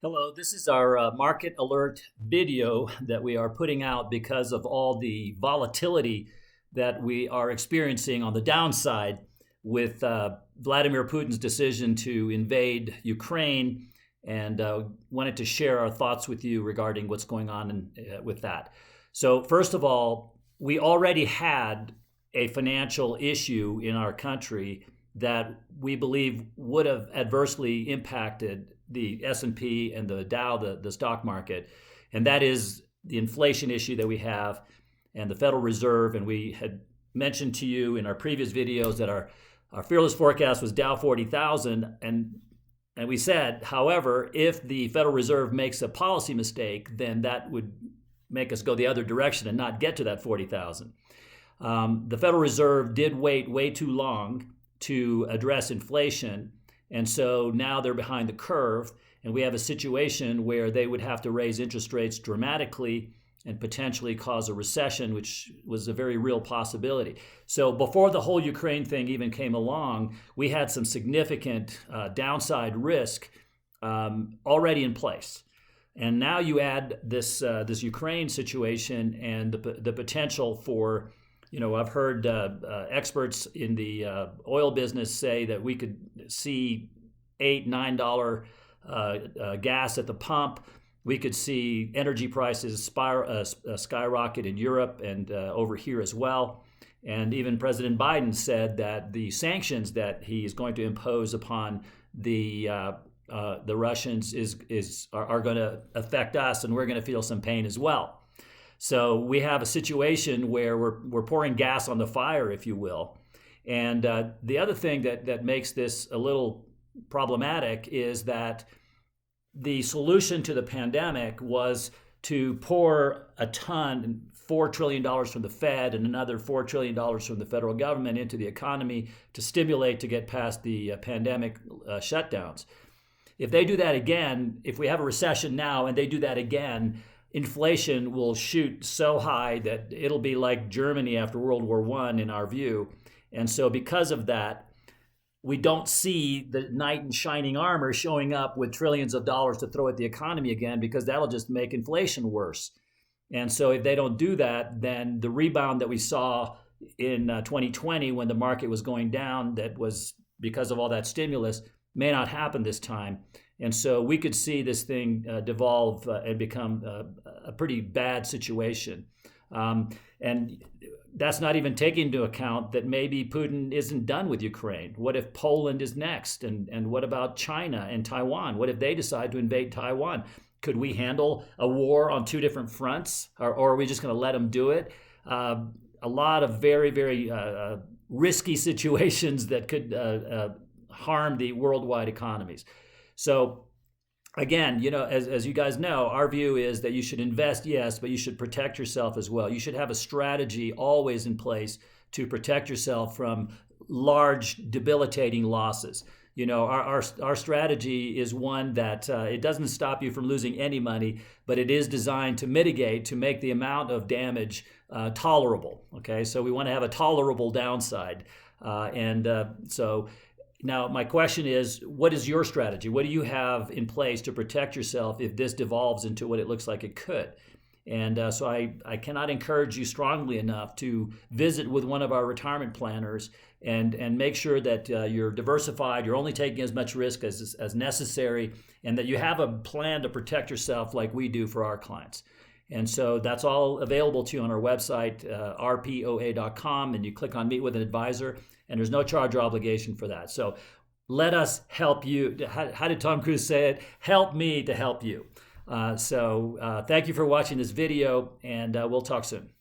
Hello, this is our market alert video that we are putting out because of all the volatility that we are experiencing on the downside with Vladimir Putin's decision to invade Ukraine, and wanted to share our thoughts with you regarding what's going on with that. So first of all, we already had a financial issue in our country that we believe would have adversely impacted the S&P and the Dow, the stock market, and that is the inflation issue that we have and the Federal Reserve. And we had mentioned to you in our previous videos that our fearless forecast was Dow 40,000, and we said, however, if the Federal Reserve makes a policy mistake, then that would make us go the other direction and not get to that 40,000. The Federal Reserve did wait way too long to address inflation, and so now they're behind the curve, and we have a situation where they would have to raise interest rates dramatically and potentially cause a recession, which was a very real possibility. So before the whole Ukraine thing even came along, we had some significant downside risk already in place. And now you add this Ukraine situation and the potential for, I've heard experts in the oil business say that we could see $8, $9 gas at the pump. We could see energy prices skyrocket in Europe and over here as well. And even President Biden said that the sanctions that he is going to impose upon the Russians are going to affect us, and we're going to feel some pain as well. So we have a situation where we're pouring gas on the fire, if you will. And the other thing that makes this a little problematic is that the solution to the pandemic was to pour $4 trillion from the Fed and another $4 trillion from the federal government into the economy to stimulate to get past the pandemic shutdowns. If they do that again, if we have a recession now and they do that again, inflation will shoot so high that it'll be like Germany after World War I in our view. And so because of that, we don't see the knight in shining armor showing up with trillions of dollars to throw at the economy again, because that'll just make inflation worse. And so if they don't do that, then the rebound that we saw in 2020 when the market was going down, that was because of all that stimulus, may not happen this time. And so we could see this thing devolve and become a pretty bad situation. And that's not even taking into account that maybe Putin isn't done with Ukraine. What if Poland is next? And what about China and Taiwan? What if they decide to invade Taiwan? Could we handle a war on two different fronts? Or are we just going to let them do it? A lot of very, very risky situations that could harm the worldwide economies. So again, as you guys know, our view is that you should invest, yes, but you should protect yourself as well. You should have a strategy always in place to protect yourself from large, debilitating losses. Our strategy is one that it doesn't stop you from losing any money, but it is designed to mitigate, to make the amount of damage tolerable. Okay, so we want to have a tolerable downside. So now, my question is, what is your strategy? What do you have in place to protect yourself if this devolves into what it looks like it could? And so I cannot encourage you strongly enough to visit with one of our retirement planners and make sure that you're diversified, you're only taking as much risk as necessary, and that you have a plan to protect yourself like we do for our clients. And so that's all available to you on our website, rpoa.com, and you click on Meet with an Advisor, and there's no charge or obligation for that. So let us help you. How did Tom Cruise say it? Help me to help you. So thank you for watching this video, and we'll talk soon.